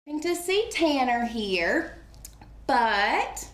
To see Tanner here, but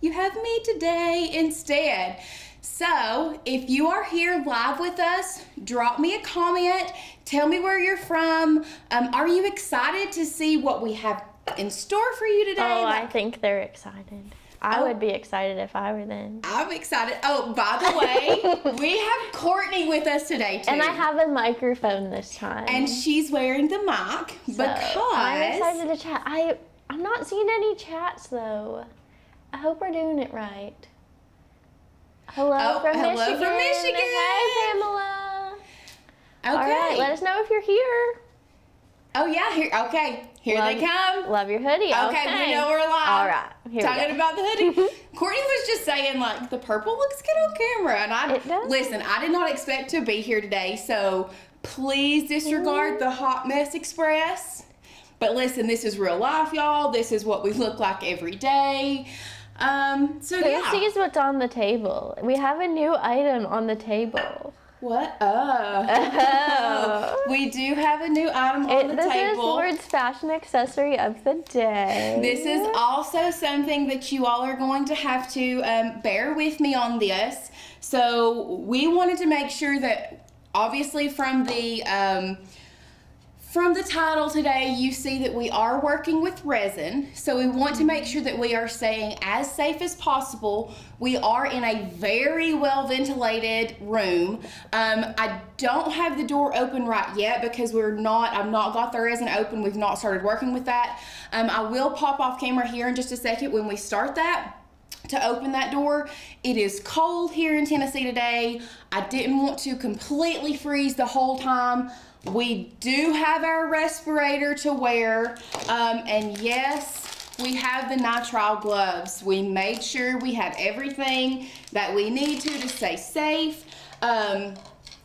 you have me today instead. So if you are here live with us, drop me a comment, tell me where you're from. Are you excited to see what we have in store for you today? Oh, I think they're excited. I would be excited if I were them. I'm excited. Oh, by the way, we have Courtney with us today too. And I have a microphone this time. And she's wearing the mic because I'm excited to chat. I'm not seeing any chats though. I hope we're doing it right. Hello from Michigan. Hi, Pamela. Okay. All right, let us know if you're here. Oh yeah, here. Okay, here they come. Love your hoodie. Okay, we know we're live. All right, here talking about the hoodie. Courtney was just saying like the purple looks good on camera, and it does. Listen, I did not expect to be here today, so please disregard the Hot Mess Express. But listen, this is real life, y'all. This is what we look like every day. Who sees what's on the table? We have a new item on the table. What? Oh. We do have a new item on the table. This is Lord's fashion accessory of the day. This is also something that you all are going to have to bear with me on this. So we wanted to make sure that, obviously from the title today, you see that we are working with resin. So we want to make sure that we are staying as safe as possible. We are in a very well ventilated room. I don't have the door open right yet because I've not got the resin open. We've not started working with that. I will pop off camera here in just a second when we start that to open that door. It is cold here in Tennessee today. I didn't want to completely freeze the whole time. We do have our respirator to wear, and yes, we have the nitrile gloves. We made sure we have everything that we need to stay safe, and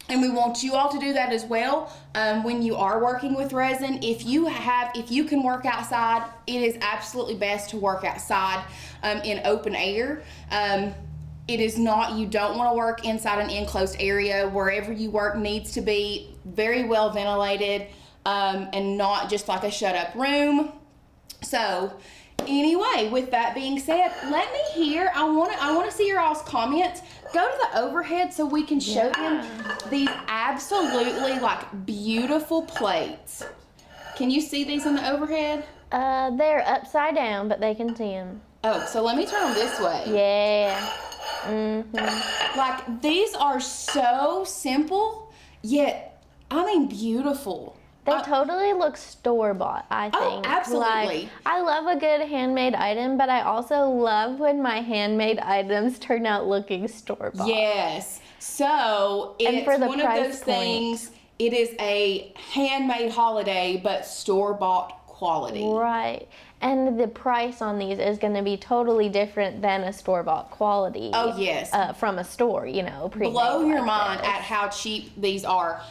we want you all to do that as well. When you are working with resin, if you can work outside, it is absolutely best to work outside in open air. It is not, you don't want to work inside an enclosed area. Wherever you work needs to be very well ventilated, and not just like a shut up room. So anyway, with that being said, let me hear, I want to see your all's comments. Go to the overhead so we can show them these absolutely like beautiful plates. Can you see these in the overhead? They're upside down, but they can see them. Oh, so let me turn them this way. Yeah. Like, these are so simple, yet, I mean, beautiful. They totally look store-bought, I think. Oh, absolutely. Like, I love a good handmade item, but I also love when my handmade items turn out looking store-bought. Yes. So, it's one of those things, it is a handmade holiday, but store-bought quality. Right. And the price on these is going to be totally different than a store-bought quality. Oh, yes. From a store, you know. Blow your mind at how cheap these are.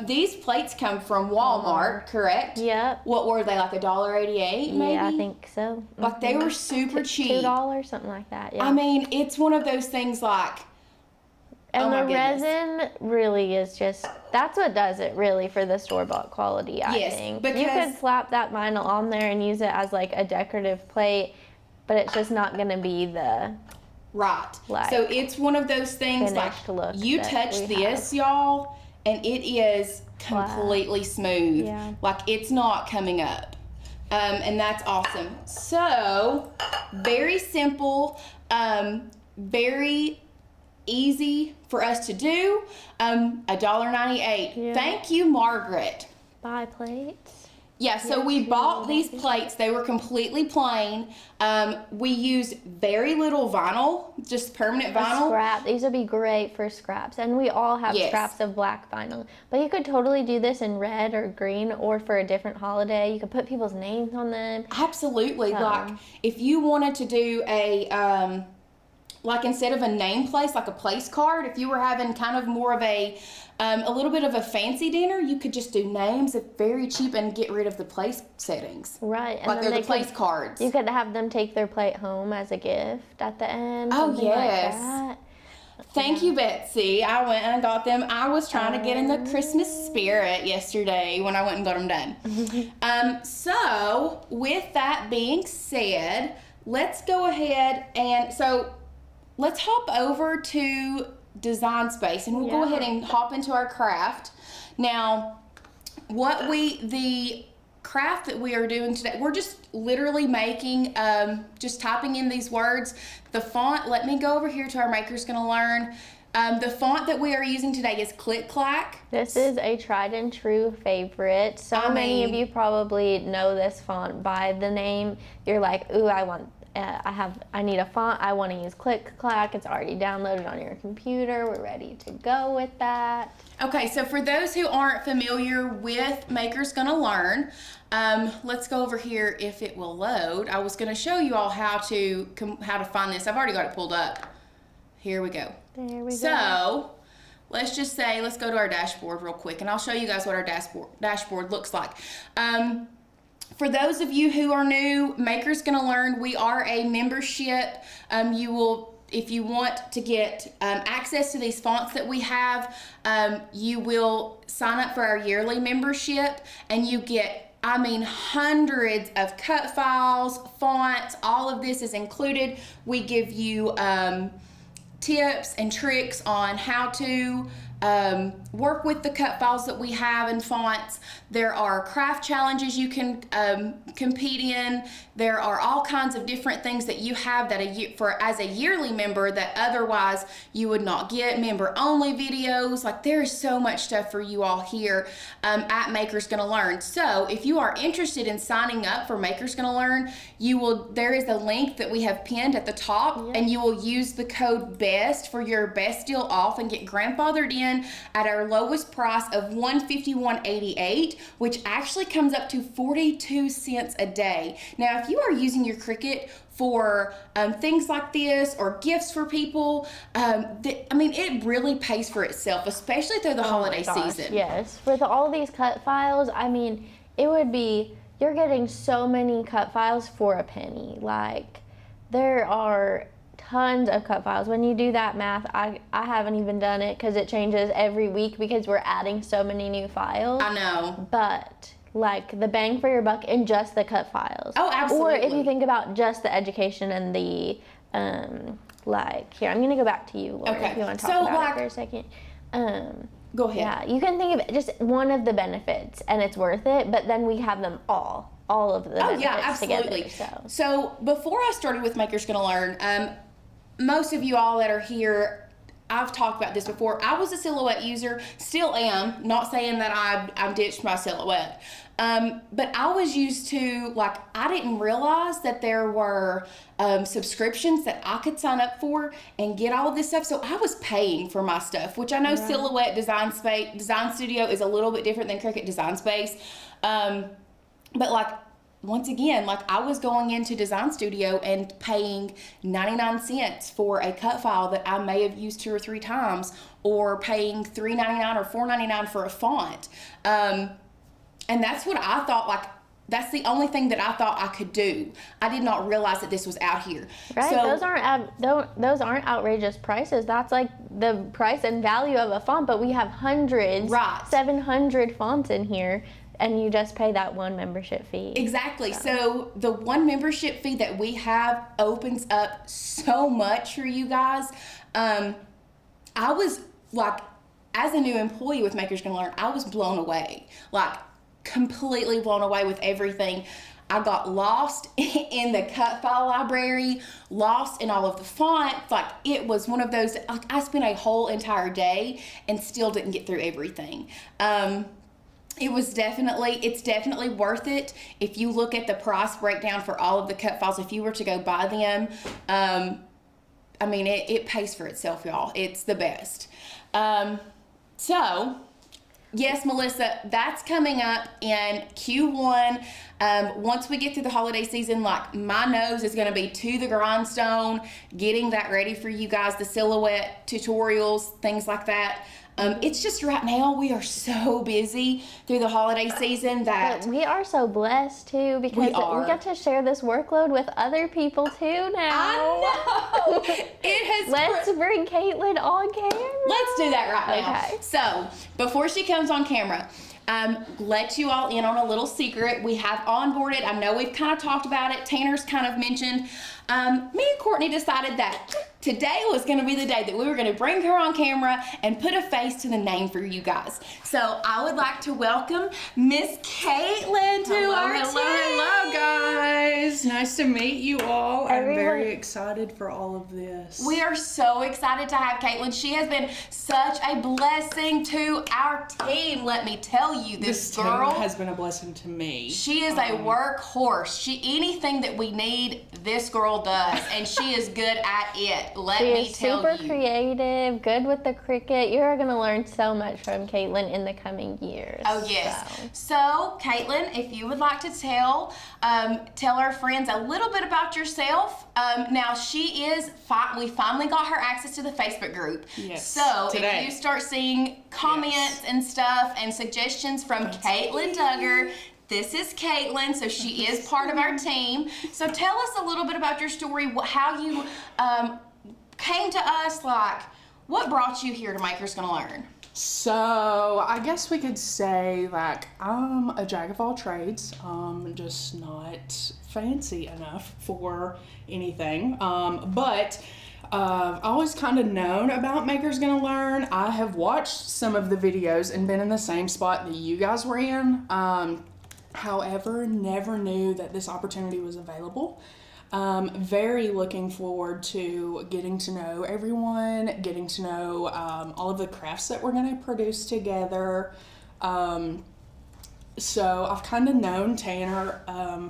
These plates come from Walmart, correct? Yep. What were they, like $1.88 maybe? Yeah, I think so. Like, they were super cheap. $2, something like that, yeah. I mean, it's one of those things like, and the resin really is just, that's what does it really for the store-bought quality, I think. Because you could slap that vinyl on there and use it as like a decorative plate, but it's just not going to be the... Right. Like, so it's one of those things like, you touch this, y'all, and it is completely smooth. Yeah. Like, it's not coming up. And that's awesome. So, very simple, very easy for us to do. $1.98. Yeah. Thank you, Margaret. Buy plates. Yeah, so we bought these plates. They were completely plain. We used very little vinyl, just permanent vinyl. Scrap. These would be great for scraps. And we all have scraps of black vinyl. But you could totally do this in red or green, or for a different holiday. You could put people's names on them. Absolutely. Like, if you wanted to do a... like, instead of a name place, like a place card, if you were having kind of more of a little bit of a fancy dinner, you could just do names. It's very cheap and get rid of the place settings. Right. And like, they're the place cards. You could have them take their plate home as a gift at the end. Oh, yes. Like that. Thank you, Betsy. I went and got them. I was trying to get in the Christmas spirit yesterday when I went and got them done. So with that being said, let's go ahead and let's hop over to Design Space, and we'll go ahead and hop into our craft. Now, the craft that we are doing today, we're just literally making, just typing in these words. The font, let me go over here to our Maker's Gonna Learn. The font that we are using today is Click Clack. This is a tried and true favorite. Many of you probably know this font by the name. You're like, ooh, I need a font. I want to use Click Clack. It's already downloaded on your computer. We're ready to go with that. Okay, so for those who aren't familiar with Maker's Gonna Learn, let's go over here if it will load. I was gonna show you all how to find this. I've already got it pulled up. Here we go. There we go. So let's just say, let's go to our dashboard real quick, and I'll show you guys what our dashboard looks like. For those of you who are new, Maker's Gonna Learn, we are a membership. If you want to get access to these fonts that we have, you will sign up for our yearly membership, and you get, hundreds of cut files, fonts, all of this is included. We give you tips and tricks on how to work with the cut files that we have in fonts. There are craft challenges you can compete in. There are all kinds of different things that you have that as a yearly member that otherwise you would not get. Member only videos. Like, there is so much stuff for you all here at Maker's Gonna Learn. So if you are interested in signing up for Maker's Gonna Learn, there is a link that we have pinned at the top, and you will use the code BEST for your best deal off and get grandfathered in at our lowest price of $151.88, which actually comes up to 42 cents a day. Now, if you are using your Cricut for things like this or gifts for people, it really pays for itself, especially through the holiday season. Yes, with all these cut files, you're getting so many cut files for a penny. Like, there are tons of cut files. When you do that math, I haven't even done it because it changes every week because we're adding so many new files. I know. But like, the bang for your buck in just the cut files. Oh, absolutely. Or if you think about just the education and the here, I'm gonna go back to you, Laura, okay. If you want to talk about it for a second. Go ahead. Yeah, you can think of it just one of the benefits, and it's worth it. But then we have them all of the benefits together. So before I started with Maker's Gonna Learn, most of you all that are here, I've talked about this before. I was a Silhouette user, still am. Not saying that I've ditched my Silhouette. But I was used to, I didn't realize that there were subscriptions that I could sign up for and get all of this stuff. So I was paying for my stuff, which I know Silhouette Design Studio is a little bit different than Cricut Design Space. But once again, I was going into Design Studio and paying 99 cents for a cut file that I may have used 2 or 3 times, or paying $3.99 or $4.99 for a font. And that's what I thought, that's the only thing that I thought I could do. I did not realize that this was out here. Right, so, those aren't outrageous prices. That's like the price and value of a font, but we have hundreds, 700 fonts in here. And you just pay that one membership fee. Exactly. So the one membership fee that we have opens up so much for you guys. I was as a new employee with Maker's Gonna Learn, I was blown away. Completely blown away with everything. I got lost in the cut file library, lost in all of the fonts. It was one of those, I spent a whole entire day and still didn't get through everything. It's definitely worth it. If you look at the price breakdown for all of the cut files, if you were to go buy them, it pays for itself, y'all. It's the best. So, yes, Melissa, that's coming up in Q1. Once we get through the holiday season, my nose is going to be to the grindstone, getting that ready for you guys, the Silhouette tutorials, things like that. It's just right now we are so busy through the holiday season that... But we are so blessed too because we get to share this workload with other people too now. I know! Let's bring Caitlin on camera. Let's do that right now. Okay. So, before she comes on camera, let you all in on a little secret. We have onboarded, I know we've kind of talked about it, Tanner's kind of mentioned. Me and Courtney decided that today was going to be the day that we were going to bring her on camera and put a face to the name for you guys. So I would like to welcome Miss Caitlin to our team. Hello, guys. Nice to meet you all. I'm very excited for all of this. We are so excited to have Caitlin. She has been such a blessing to our team. Let me tell you, this girl team has been a blessing to me. She is a workhorse. Anything that we need, this girl does, and she is good at it. Let me tell you. She's super creative, good with the Cricut. You're going to learn so much from Caitlin in the coming years. Oh, yes. So Caitlin, if you would like to tell our friends a little bit about yourself. Now, we finally got her access to the Facebook group. Yes, so today. If you start seeing comments and stuff and suggestions from Caitlin Duggar, this is Caitlin, so she is part of our team. So tell us a little bit about your story, how you came to us, like what brought you here to Maker's Gonna Learn? So I guess we could say like I'm a jack of all trades, just not fancy enough for anything, but I've always kind of known about Maker's Gonna Learn. I have watched some of the videos and been in the same spot that you guys were in. However, never knew that this opportunity was available. Very looking forward to getting to know everyone, getting to know all of the crafts that we're going to produce together. So I've kind of known Tanner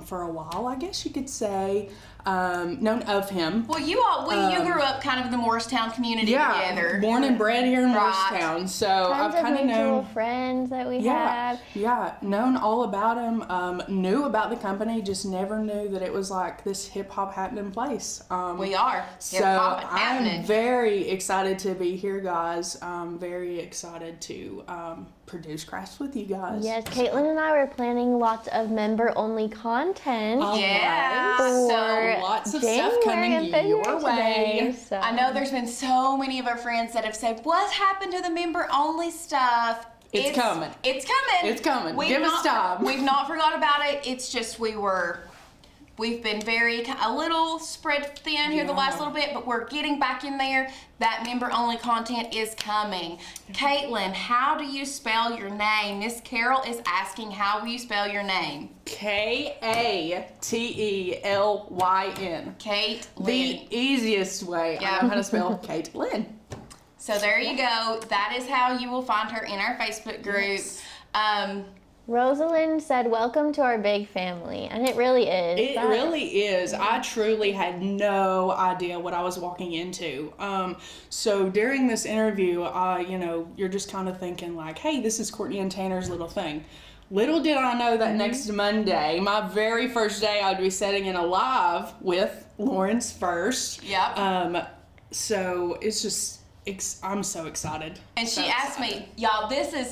for a while, I guess you could say. Known of him. Well, you grew up kind of in the Morristown community together. Born and bred here in Morristown, so I've kind of known friends that we have. Yeah, known all about him. Knew about the company, just never knew that it was like this hip hop happening place. We are. So I'm very excited to be here, guys. Very excited to produce crafts with you guys. Yes, Caitlin and I were planning lots of member-only content. So lots of stuff coming your way. So. I know there's been so many of our friends that have said, what happened to the member-only stuff? It's coming. It's coming. It's coming. Give us time. We've not forgot about it. It's just we've been a little spread thin here the last little bit, but we're getting back in there. That member-only content is coming. Caitlin, how do you spell your name? Miss Carol is asking, how will you spell your name? K-A-T-E-L-Y-N. Caitlin. The easiest way I know how to spell Caitlin. So there you go. That is how you will find her in our Facebook group. Yes. Rosalind said, welcome to our big family. And it really is. It really is. I truly had no idea what I was walking into. So during this interview, you're just kind of thinking like, hey, this is Courtney and Tanner's little thing. Little did I know that next Monday, my very first day, I'd be setting in a live with Lawrence First. Yep. So it's just... I'm so excited. And she asked me, y'all,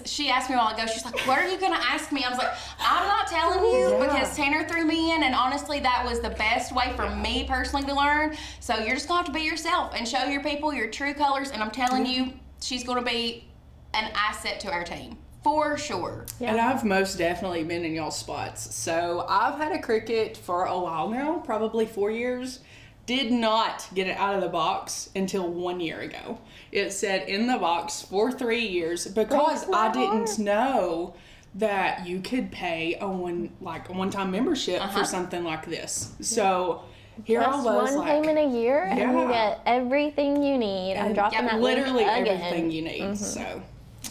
she asked me a while ago, she's like, what are you going to ask me? I was like, I'm not telling you because Tanner threw me in, and honestly, that was the best way for me personally to learn. So you're just going to have to be yourself and show your people your true colors, and I'm telling you, she's going to be an asset to our team. For sure. Yeah. And I've most definitely been in y'all's spots. So I've had a Cricut for a while now, probably 4 years. Did not get it out of the box until 1 year ago. It said in the box for 3 years because I didn't know that you could pay a one-time membership for something like this. So here I was, one payment a year, and you get everything you need. I'm dropping that link literally again. everything you need. So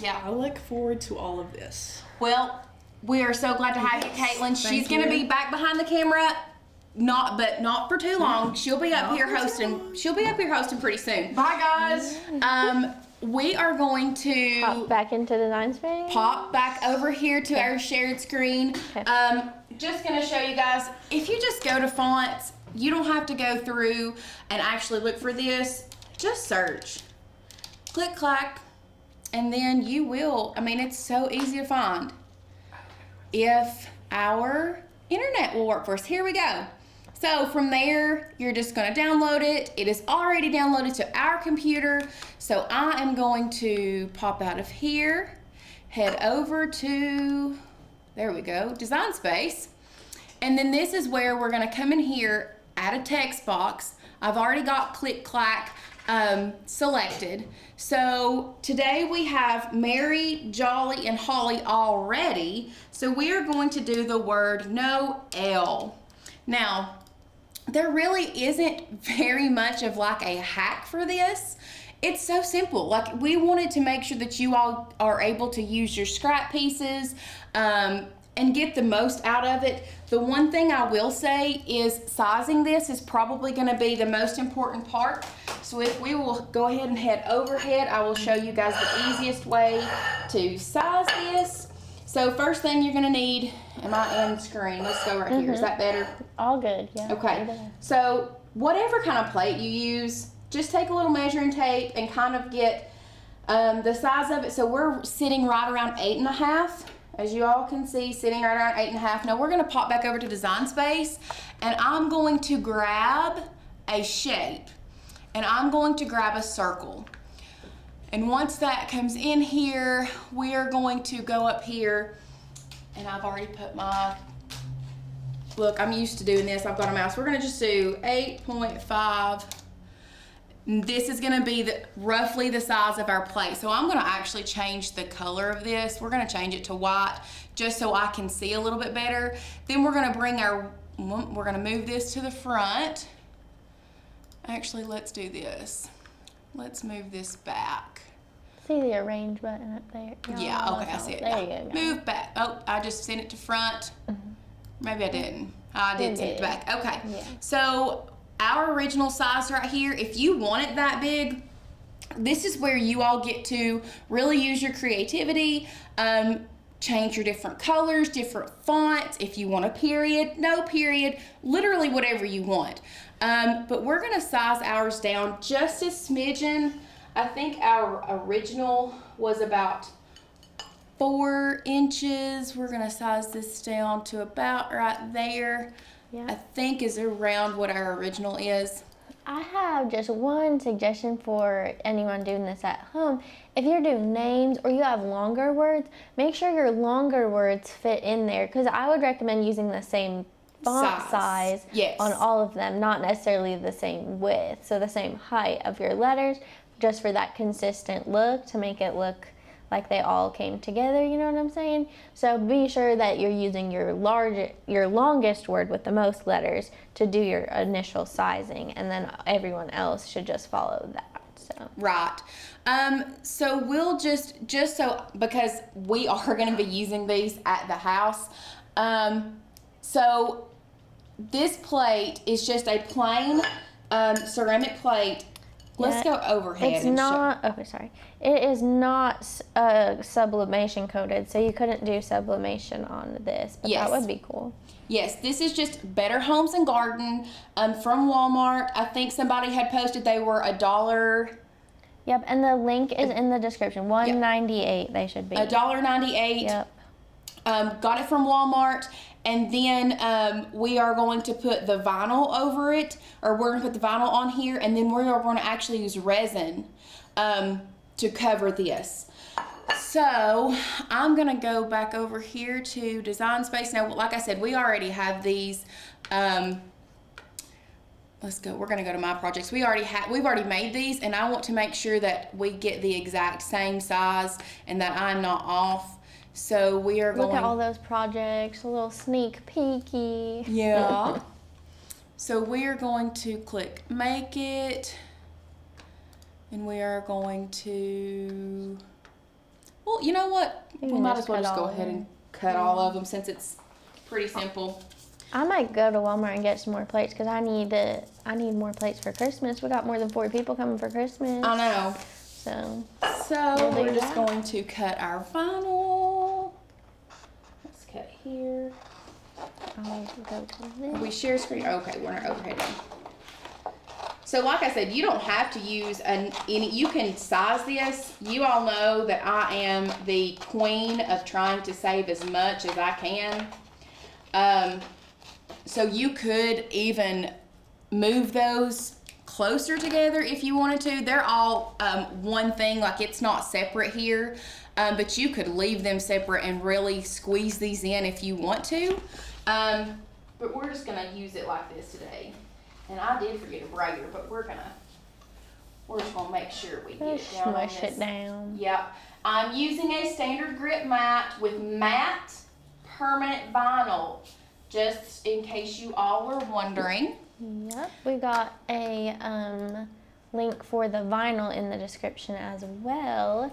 I look forward to all of this. Well, we are so glad to have you, Caitlin. She's going to be back behind the camera. Not for too long. She'll be up here hosting. She'll be up here hosting pretty soon. Bye, guys. We are going to pop back into design space. Pop back over here to our shared screen. Okay. Just gonna show you guys. If you just go to fonts, you don't have to go through and actually look for this. Just search. Click clack. and then you will, I mean, it's so easy to find if our internet will work for us. Here we go. So from there, you're just going to download it. It is already downloaded to our computer. So I am going to pop out of here, head over to, there we go, Design Space. And then this is where we're going to come in here, add a text box. I've already got Click Clack selected. So today we have Mary, Jolly, and Holly already. So we are going to do the word Noel. Now, there really isn't very much of like a hack for this. It's so simple. Like, we wanted to make sure that you all are able to use your scrap pieces and get the most out of it. The one thing I will say is sizing this is probably going to be the most important part. So if we will go ahead and head overhead, I will show you guys the easiest way to size this. So first thing you're going to need, am I on screen? Let's go right here. Is that better? All good, yeah. Okay. So whatever kind of plate you use, just take a little measuring tape and kind of get the size of it. So we're sitting right around 8.5. As you all can see, sitting right around 8.5. Now we're going to pop back over to Design Space, and I'm going to grab a shape, and I'm going to grab a circle. And once that comes in here, we are going to go up here, and I've already put my, look, I'm used to doing this. I've got a mouse. We're going to just do 8.5. This is going to be roughly the size of our plate. So I'm going to actually change the color of this. We're going to change it to white just so I can see a little bit better. Then we're going to we're going to move this to the front. Actually, let's do this. Let's move this back. See the arrange button up there? No, yeah, okay, I see it. There you go. Move back. Oh, I just sent it to front. Maybe I didn't. I did send it back. Okay. Yeah. So our original size right here, if you want it that big, this is where you all get to really use your creativity, change your different colors, different fonts, if you want a period, no period, literally whatever you want. But we're gonna size ours down just a smidgen. I think our original was about 4 inches. We're gonna size this down to about right there. Yeah. I think is around what our original is. I have just one suggestion for anyone doing this at home. If you're doing names or you have longer words, make sure your longer words fit in there, because I would recommend using the same font size on all of them, not necessarily the same width, so the same height of your letters, just for that consistent look, to make it look like they all came together, you know what I'm saying? So be sure that you're using your longest word with the most letters to do your initial sizing, and then everyone else should just follow that. So right. So we'll just so, because we are going to be using these at the house, so this plate is just a plain ceramic plate. Let's go overhead. It's not, okay, sorry. It is not sublimation coated, so you couldn't do sublimation on this, but that would be cool. Yes, this is just Better Homes and Garden from Walmart. I think somebody had posted they were $1. Yep, and the link is in the description. $1.98 they should be. $1.98. Yep. Got it from Walmart. And then we are going to put the vinyl over it, or we're going to put the vinyl on here, and then we're going to actually use resin to cover this. So I'm going to go back over here to Design Space. Now, like I said, we already have these. Let's go. We're going to go to My Projects. We've already made these, and I want to make sure that we get the exact same size and that I'm not off. So we are going. Look at all those projects, a little sneak peeky. Yeah. So we are going to click Make It, and we are going to. Well, you know what? We might as well just go ahead and cut all of them, since it's pretty simple. I might go to Walmart and get some more plates, because I need more plates for Christmas. We got more than 40 people coming for Christmas. I know. So we're just going to cut our vinyl. Let's cut here. I'll go to this. We share screen. Okay, we're not overheading. So like I said, you don't have to use you can size this. You all know that I am the queen of trying to save as much as I can. So you could even move those closer together if you wanted to. They're all one thing, like it's not separate here, but you could leave them separate and really squeeze these in if you want to. But we're just gonna use it like this today. And I did forget a brayer, but we're just gonna make sure we get it down on this. Smush it down. Yep. I'm using a standard grip mat with matte permanent vinyl, just in case you all were wondering. Yep. We got a link for the vinyl in the description as well.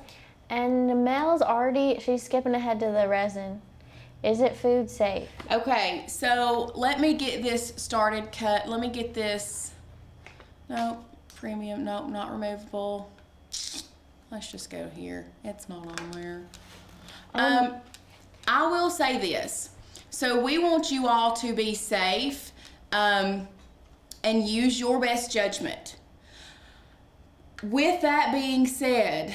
And Mel's she's skipping ahead to the resin. Is it food safe? Okay, so let me get this started cut. Let me get this, nope, premium, nope, not removable. Let's just go here. It's not on there. I will say this. So we want you all to be safe and use your best judgment. With that being said,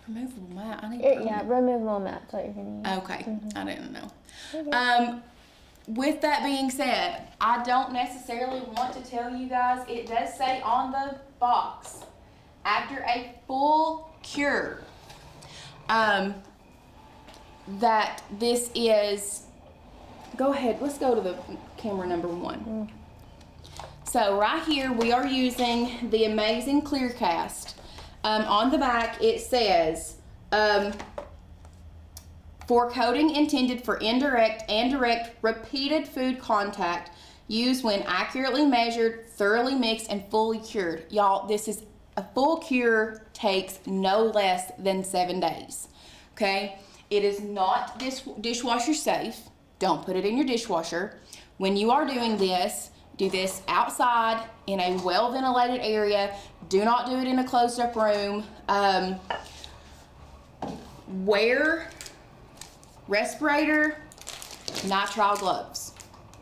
removable mat. Removable mat's what you're going to use. Okay, I didn't know. Okay. With that being said, I don't necessarily want to tell you guys, it does say on the box, after a full cure, that this is, go ahead, let's go to the camera number 1. So right here, we are using the amazing Clear Cast. On the back, it says, for coating intended for indirect and direct repeated food contact, used when accurately measured, thoroughly mixed, and fully cured. Y'all, this is a full cure, takes no less than 7 days. Okay? It is not dishwasher safe. Don't put it in your dishwasher. When you are doing this, do this outside in a well-ventilated area. Do not do it in a closed-up room. Wear respirator, nitrile gloves.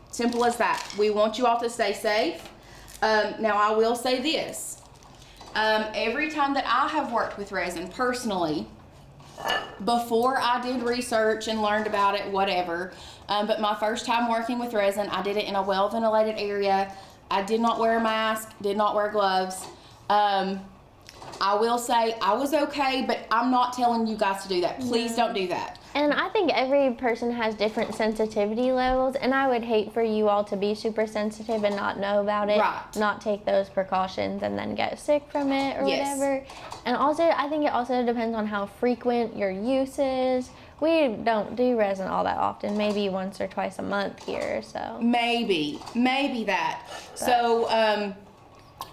Simple as that. We want you all to stay safe. Now, I will say this. Every time that I have worked with resin personally, before I did research and learned about it, whatever, but my first time working with resin, I did it in a well-ventilated area. I did not wear a mask, did not wear gloves. I will say I was okay, but I'm not telling you guys to do that. Please don't do that. And I think every person has different sensitivity levels, and I would hate for you all to be super sensitive and not know about it, not take those precautions, and then get sick from it or whatever. And also, I think it also depends on how frequent your use is. We don't do resin all that often, maybe once or twice a month here, so. Maybe that. But. So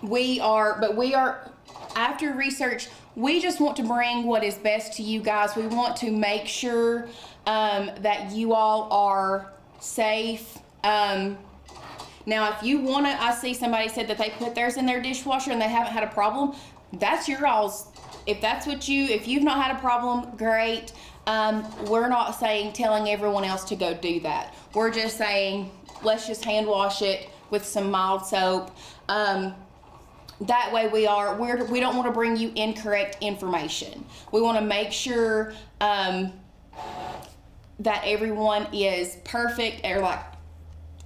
we are, after research, we just want to bring what is best to you guys. We want to make sure that you all are safe. Now, if you want to, I see somebody said that they put theirs in their dishwasher and they haven't had a problem. That's your all's. If you've not had a problem, great. We're not telling everyone else to go do that. We're just saying, let's just hand wash it with some mild soap. That way we don't want to bring you incorrect information. We want to make sure that everyone is perfect or like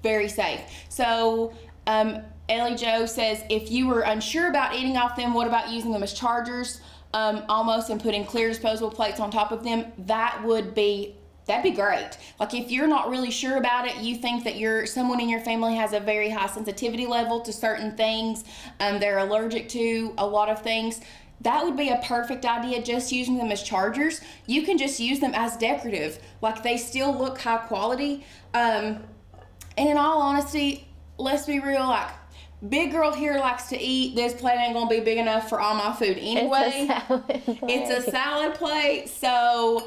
very safe. So Ellie Jo says, if you were unsure about eating off them, what about using them as chargers almost and putting clear disposable plates on top of them? That'd be great. Like if you're not really sure about it, you think that someone in your family has a very high sensitivity level to certain things, they're allergic to a lot of things, that would be a perfect idea, just using them as chargers. You can just use them as decorative. Like they still look high quality. And in all honesty, let's be real, like big girl here likes to eat. This plate ain't gonna be big enough for all my food anyway. It's a salad plate, so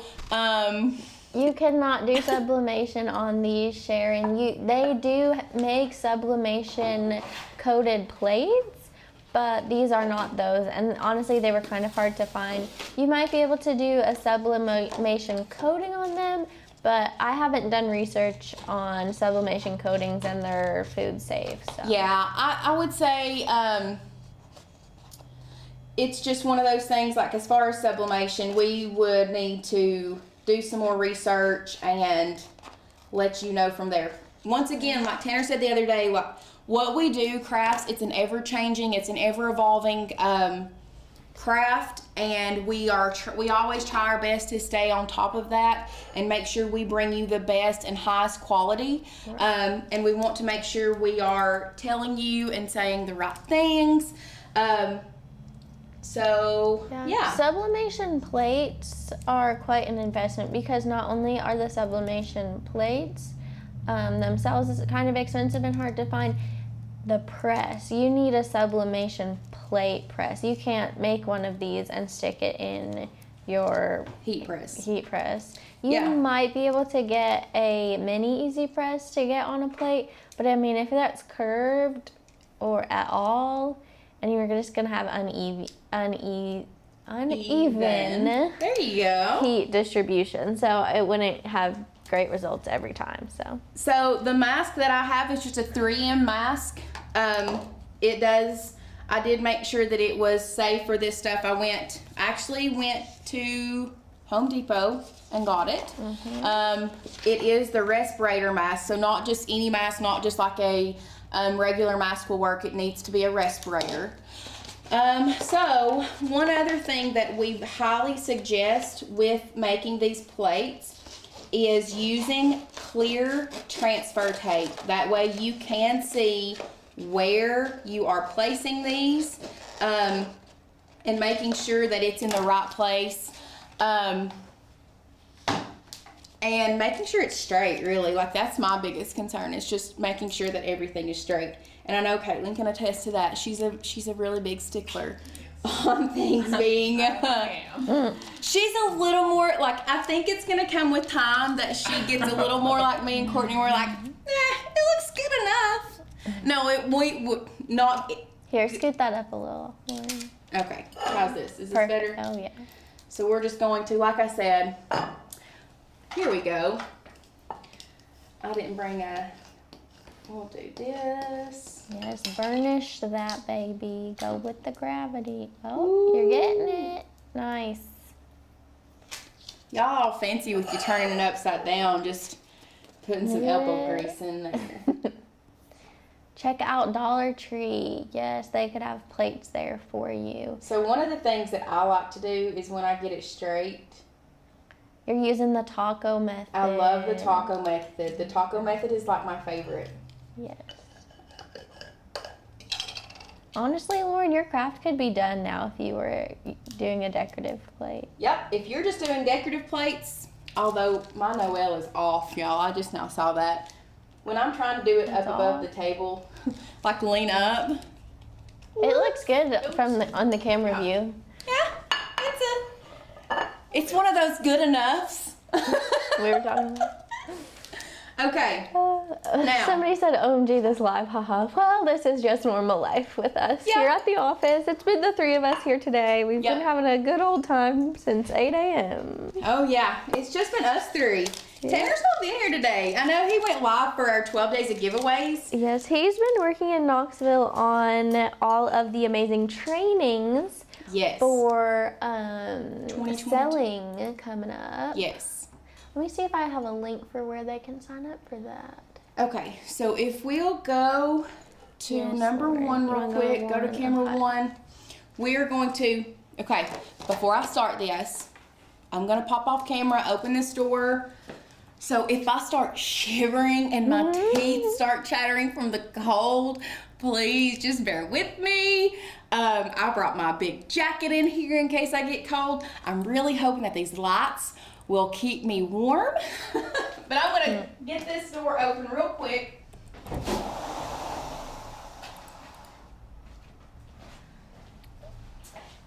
you cannot do sublimation on these, Sharon. They do make sublimation coated plates, but these are not those. And honestly, they were kind of hard to find. You might be able to do a sublimation coating on them, but I haven't done research on sublimation coatings and their food safe. So. Yeah, I would say it's just one of those things, like as far as sublimation, we would need to do some more research and let you know from there. Once again, like Tanner said the other day, what we do, crafts, it's an ever-changing, it's an ever-evolving craft, and we always try our best to stay on top of that and make sure we bring you the best and highest quality. And we want to make sure we are telling you and saying the right things. Sublimation plates are quite an investment, because not only are the sublimation plates themselves kind of expensive and hard to find, the press. You need a sublimation plate press. You can't make one of these and stick it in your heat press. You might be able to get a mini EasyPress to get on a plate, but I mean, if that's curved or at all, and you're just gonna have uneven there you go. heat distribution, so it wouldn't have great results every time. So the mask that I have is just a 3M mask. I did make sure that it was safe for this stuff. I actually went to Home Depot and got it. It is the respirator mask, so not just any mask, not just like a regular mask will work. It needs to be a respirator. So one other thing that we highly suggest with making these plates is using clear transfer tape. That way you can see where you are placing these, and making sure that it's in the right place, and making sure it's straight, really. Like, that's my biggest concern, is just making sure that everything is straight. And I know Caitlin can attest to that. She's a really big stickler on things being she's a little more like, I think it's gonna come with time that she gets a little more like me and Courtney. We're like, it looks good enough. No, we would not. Here, scoot that up a little. Okay, how's this? Is this Perfect. better? Oh yeah. So we're just going to, like I said, here we go. I didn't bring we'll do this. Yes, burnish that baby. Go with the gravity. Oh, you're getting it. Nice. Y'all all fancy with you turning it upside down, just putting some elbow grease in there. Check out Dollar Tree. Yes, they could have plates there for you. So one of the things that I like to do is when I get it straight, you're using the taco method. I love the taco method. The taco method is like my favorite. Yes. Honestly, Lauren, your craft could be done now if you were doing a decorative plate. Yep, if you're just doing decorative plates, although my Noel is off, y'all. I just now saw that. When I'm trying to do it up above the table, like lean up. It looks good on the camera view. Yeah, it's one of those good enoughs. We were talking about. Okay. Now, somebody said, OMG, this live, haha. Well, this is just normal life with us here at the office. It's been the three of us here today. We've been having a good old time since 8 a.m. Oh, yeah. It's just been us three. Yeah. Tanner's not been here today. I know he went live for our 12 days of giveaways. Yes, he's been working in Knoxville on all of the amazing trainings for selling coming up. Yes. Let me see if I have a link for where they can sign up for that. Okay, so if we'll go to number one real quick, go to camera one. We're going to, okay, before I start this, I'm going to pop off camera, open this door. So if I start shivering and my teeth start chattering from the cold, please just bear with me. I brought my big jacket in here in case I get cold. I'm really hoping that these lights will keep me warm. But I'm gonna get this door open real quick.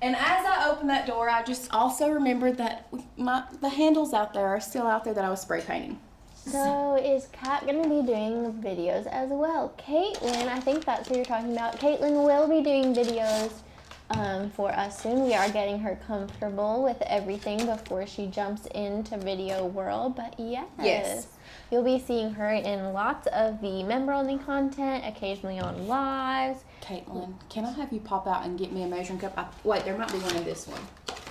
And as I open that door, I just also remembered that the handles out there are still out there that I was spray painting. So is Kat going to be doing videos as well? Caitlin, I think that's who you're talking about. Caitlin will be doing videos for us soon. We are getting her comfortable with everything before she jumps into video world. But yes. You'll be seeing her in lots of the member-only content, occasionally on lives. Caitlin, can I have you pop out and get me a measuring cup? Wait, there might be one in this one.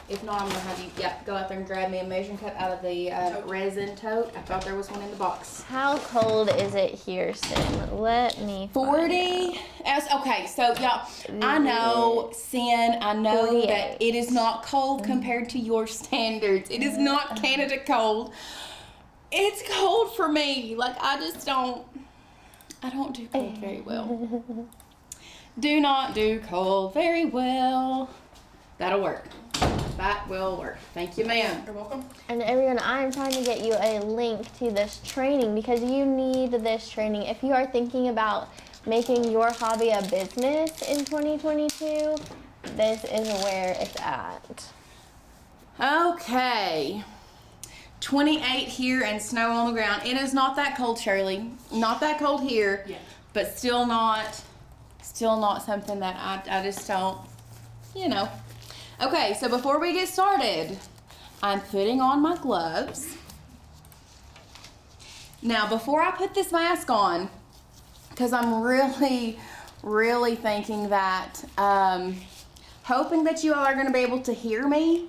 If not, I'm going to have you go out there and grab me a measuring cup out of the resin tote. I thought there was one in the box. How cold is it here, Sin? Let me 40. Okay, so y'all, I know, Sin, I know 48. that it is not cold compared to your standards. It is not Canada cold. It's cold for me. Like, I don't do cold very well. Do not do cold very well. That'll work. That will work. Thank you, ma'am. You're welcome. And everyone, I'm trying to get you a link to this training because you need this training. If you are thinking about making your hobby a business in 2022, this is where it's at. Okay. 28 here and snow on the ground. It is not that cold, Shirley. Not that cold here, but still not something that I just don't, Okay, so before we get started, I'm putting on my gloves. Now, before I put this mask on, because I'm really, really thinking that, hoping that you all are going to be able to hear me,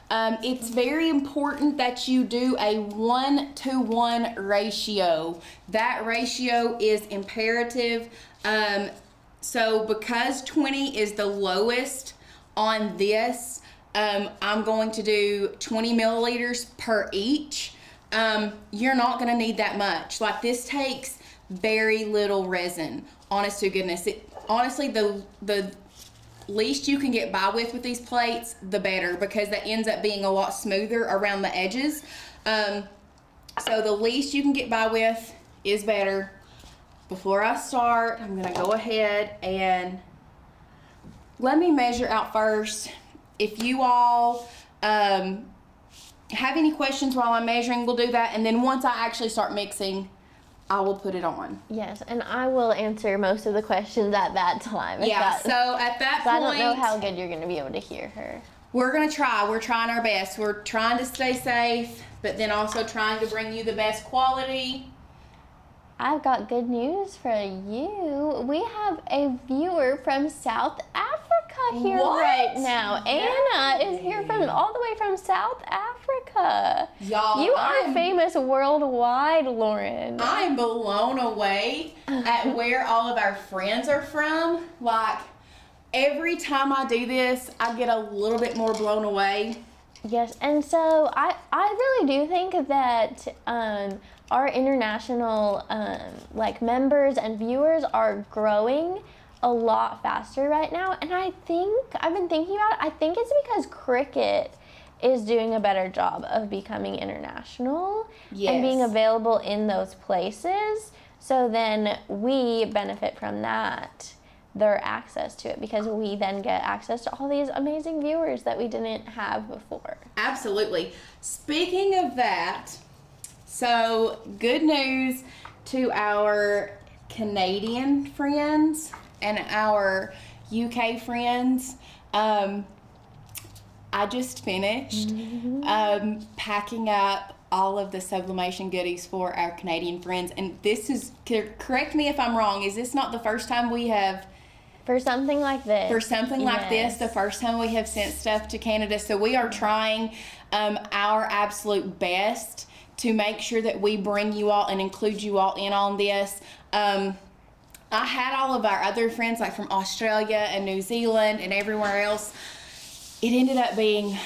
it's very important that you do a 1-to-1 ratio. That ratio is imperative. So because 20 is the lowest on this, I'm going to do 20 milliliters per each. You're not going to need that much. Like, this takes very little resin. Honest to goodness. Honestly, the least you can get by with these plates, the better, because that ends up being a lot smoother around the edges. So the least you can get by with is better. Before I start, I'm going to go ahead and let me measure out first. If you all have any questions while I'm measuring, we'll do that. And then once I actually start mixing, I will put it on. Yes, and I will answer most of the questions at that time. Yeah, so at that point, I don't know how good you're going to be able to hear her. We're going to try. We're trying our best. We're trying to stay safe, but then also trying to bring you the best quality. I've got good news for you. We have a viewer from South Africa here right now. Anna is here from all the way from South Africa. Y'all, you are famous worldwide, Lauren. I'm blown away at where all of our friends are from. Like, every time I do this, I get a little bit more blown away. Yes, and so I really do think that our international members and viewers are growing a lot faster right now, and I've been thinking about it. I think it's because Cricut is doing a better job of becoming international and being available in those places. So then we benefit from that, their access to it, because we then get access to all these amazing viewers that we didn't have before. Absolutely. Speaking of that, so good news to our Canadian friends and our UK friends. I just finished packing up all of the sublimation goodies for our Canadian friends, and this is, correct me if I'm wrong, is this not the first time we have For something like this. For something like this, the first time we have sent stuff to Canada. So we are trying our absolute best to make sure that we bring you all and include you all in on this. I had all of our other friends, like from Australia and New Zealand and everywhere else. It ended up being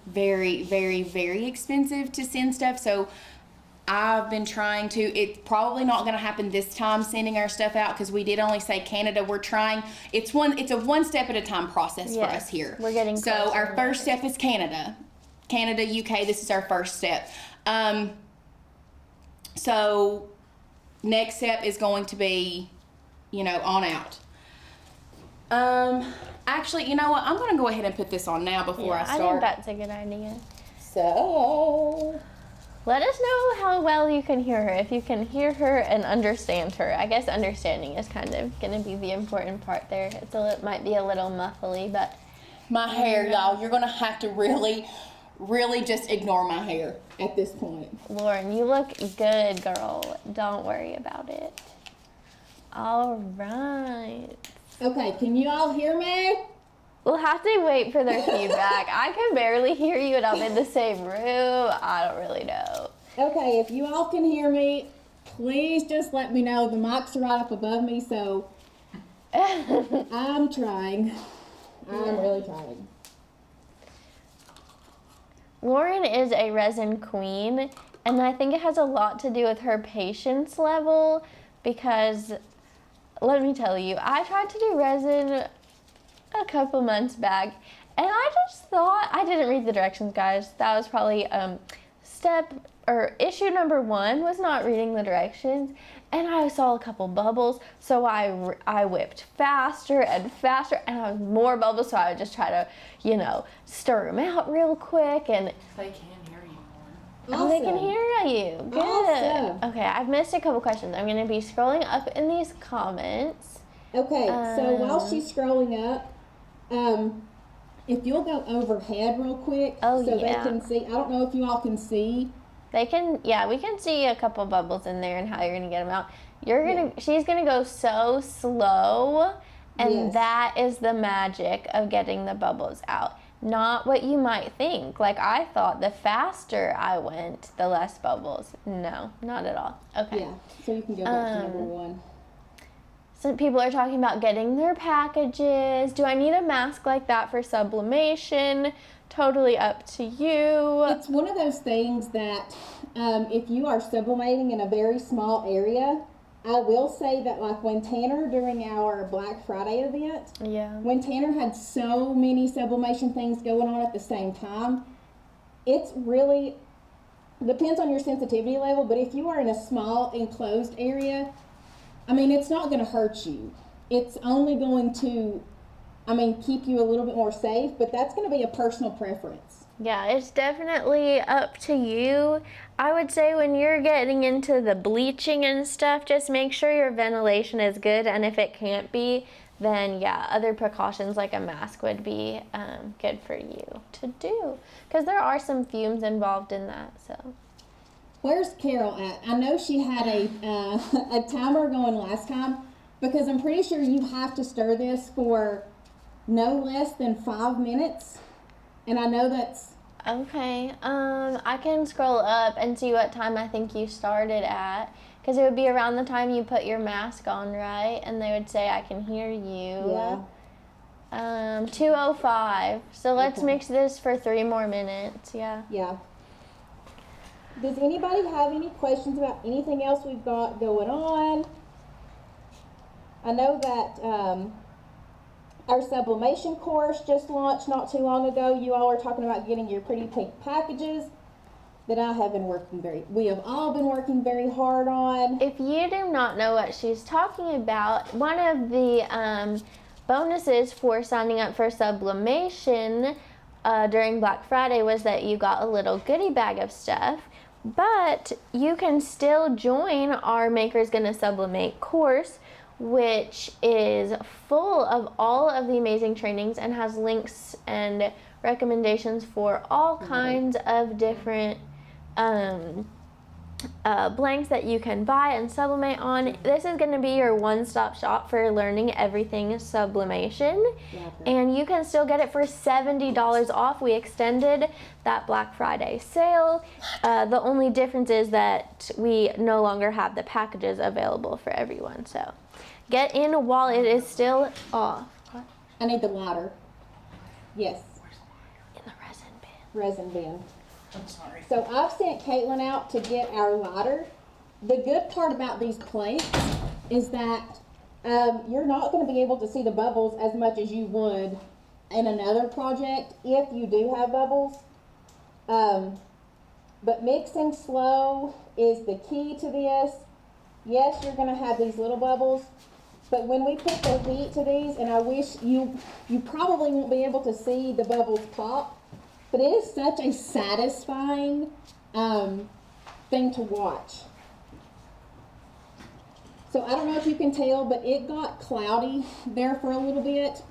very, very, very expensive to send stuff. So I've been trying to, it's probably not going to happen this time sending our stuff out, because we did only say Canada. We're trying, it's a one step at a time process for us here. We're getting so our first step is Canada, UK. This is our first step. So next step is going to be, on out. Actually, you know what? I'm going to go ahead and put this on now before I start. I think that's a good idea. So let us know how well you can hear her, if you can hear her and understand her. I guess understanding is kind of going to be the important part there. It might be a little muffly, but my hair, y'all. You're gonna have to really just ignore my hair at this point. Lauren, you look good, girl. Don't worry about it. All right. Okay, can you all hear me? We'll have to wait for their feedback. I can barely hear you, and I'm in the same room. I don't really know. Okay, if you all can hear me, please just let me know. The mics are right up above me, so I'm trying. I'm really trying. Lauren is a resin queen, and I think it has a lot to do with her patience level, because let me tell you, I tried to do resin a couple months back, and I just thought, I didn't read the directions, guys. That was probably issue number 1 was not reading the directions, and I saw a couple bubbles, so I whipped faster and faster, and I was more bubbles, so I would just try to, stir them out real quick. And they can hear you more. Oh, they can hear you. Good. Awesome. Okay, I've missed a couple questions. I'm going to be scrolling up in these comments. Okay, so while she's scrolling up, if you'll go overhead real quick, they can see. I don't know if you all can see. They can, we can see a couple bubbles in there and how you're gonna get them out. She's gonna go so slow, and that is the magic of getting the bubbles out. Not what you might think. Like, I thought the faster I went, the less bubbles. No, not at all. Okay. Yeah. So you can go back to number 1. Some people are talking about getting their packages. Do I need a mask like that for sublimation? Totally up to you. It's one of those things that if you are sublimating in a very small area, I will say that, like, when Tanner, during our Black Friday event, when Tanner had so many sublimation things going on at the same time, it's really, depends on your sensitivity level, but if you are in a small enclosed area, I mean, it's not going to hurt you. It's only going to, keep you a little bit more safe, but that's going to be a personal preference. Yeah, it's definitely up to you. I would say when you're getting into the bleaching and stuff, just make sure your ventilation is good, and if it can't be, then other precautions like a mask would be good for you to do, because there are some fumes involved in that. So where's Carol at? I know she had a timer going last time, because I'm pretty sure you have to stir this for no less than 5 minutes, and I know that's okay. I can scroll up and see what time I think you started at, because it would be around the time you put your mask on, right? And they would say, I can hear you. 2:05. So let's mix this for 3 more minutes. Yeah. Does anybody have any questions about anything else we've got going on? I know that our sublimation course just launched not too long ago. You all are talking about getting your pretty pink packages that we have all been working very hard on. If you do not know what she's talking about, one of the bonuses for signing up for sublimation during Black Friday was that you got a little goodie bag of stuff. But you can still join our Maker's Gonna Sublimate course, which is full of all of the amazing trainings and has links and recommendations for all kinds of different blanks that you can buy and sublimate on. This is going to be your one-stop shop for learning everything sublimation, and you can still get it for $70 off. We extended that Black Friday sale. The only difference is that we no longer have the packages available for everyone, so get in while it is still off. What? I need the lighter. Yes. In the resin bin. Resin bin. I'm sorry. So I've sent Caitlin out to get our lighter. The good part about these plates is that you're not going to be able to see the bubbles as much as you would in another project if you do have bubbles. But mixing slow is the key to this. Yes, you're going to have these little bubbles, but when we put the heat to these, and I wish you probably won't be able to see the bubbles pop, but it is such a satisfying thing to watch. So I don't know if you can tell, but it got cloudy there for a little bit.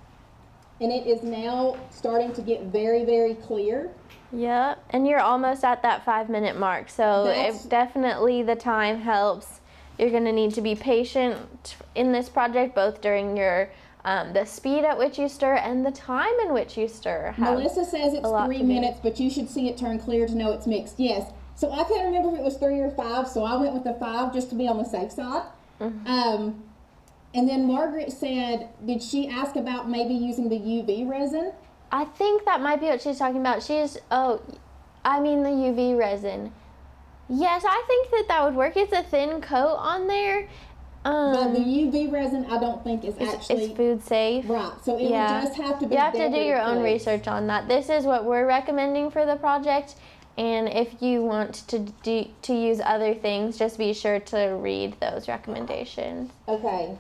and it is now starting to get very, very clear. Yep, and you're almost at that 5-minute mark, so definitely the time helps. You're going to need to be patient in this project, both during your the speed at which you stir and the time in which you stir. Melissa says it's 3 minutes, but you should see it turn clear to know it's mixed. Yes. So I can't remember if it was 3 or 5, so I went with the 5 just to be on the safe side. Mm-hmm. And then Margaret said, did she ask about maybe using the UV resin? I think that might be what she's talking about. The UV resin. Yes, I think that would work. It's a thin coat on there. But the UV resin, I don't think is actually... It's food safe. Right, so it would just have to be... You have to do your own research on that. This is what we're recommending for the project. And if you want to use other things, just be sure to read those recommendations. Okay.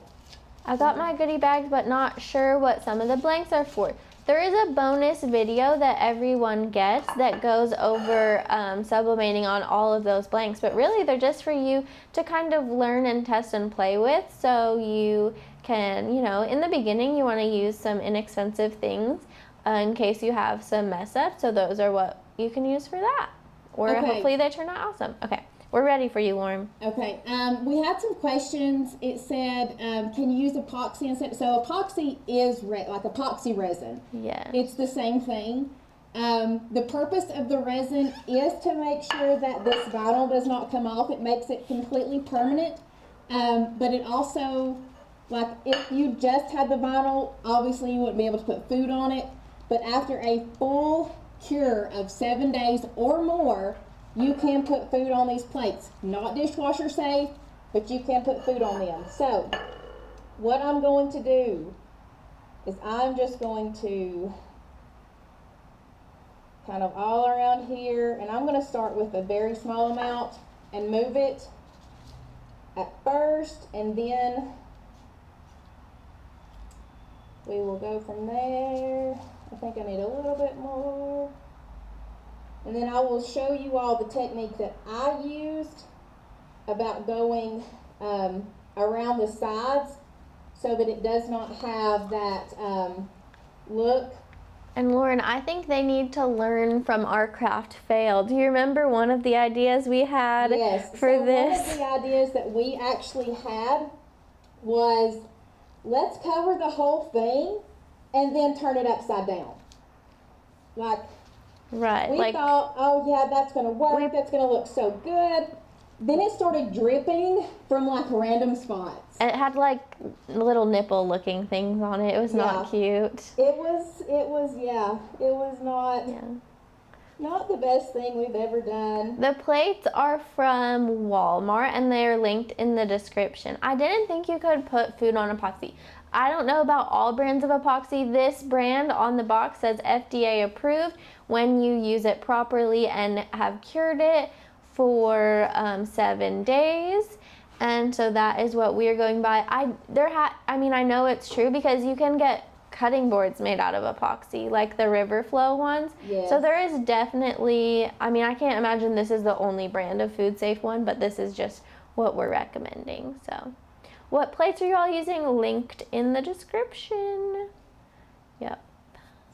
I got my goodie bags, but not sure what some of the blanks are for. There is a bonus video that everyone gets that goes over sublimating on all of those blanks, but really they're just for you to kind of learn and test and play with. So you can, in the beginning you want to use some inexpensive things in case you have some mess ups. So those are what you can use for that. Or hopefully they turn out awesome. Okay. We're ready for you, Lauren. Okay. We had some questions. It said, can you use epoxy instead? So epoxy is like epoxy resin. Yeah. It's the same thing. The purpose of the resin is to make sure that this vinyl does not come off. It makes it completely permanent. But it also, like if you just had the vinyl, obviously you wouldn't be able to put food on it. But after a full cure of 7 days or more, you can put food on these plates. Not dishwasher safe, but you can put food on them. So, what I'm going to do is I'm just going to kind of all around here, and I'm going to start with a very small amount and move it at first, and then we will go from there. I think I need a little bit more. And then I will show you all the technique that I used about going around the sides so that it does not have that look. And Lauren, I think they need to learn from our craft fail. Do you remember one of the ideas we had for this? One of the ideas that we actually had was, let's cover the whole thing and then turn it upside down. Right. We thought, oh yeah, that's going to work. That's going to look so good. Then it started dripping from like random spots. It had like little nipple looking things on it. It was not cute. It was not the best thing we've ever done. The plates are from Walmart and they're linked in the description. I didn't think you could put food on epoxy. I don't know about all brands of epoxy. This brand on the box says FDA approved when you use it properly and have cured it for 7 days. And so that is what we're going by. I know it's true because you can get cutting boards made out of epoxy, like the River Flow ones. Yes. So there is definitely, I can't imagine this is the only brand of food safe one, but this is just what we're recommending. So what plates are you all using? Linked in the description. Yep.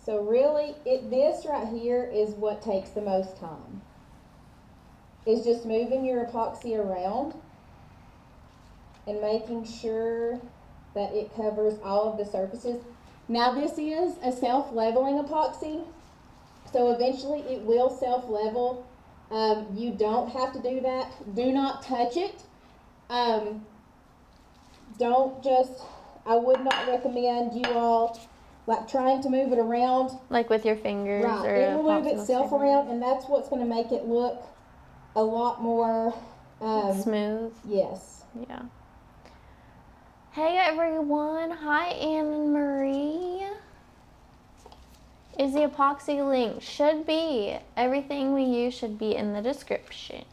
So really, this right here is what takes the most time. Is just moving your epoxy around and making sure that it covers all of the surfaces. Now this is a self-leveling epoxy, so eventually it will self-level. You don't have to do that. Do not touch it. I would not recommend you all like trying to move it around. Like with your fingers. Right, it will move itself around, and that's what's going to make it look a lot more smooth. Yes. Yeah. Hey everyone, hi Anne Marie. Is the epoxy link? Should be. Everything we use should be in the description.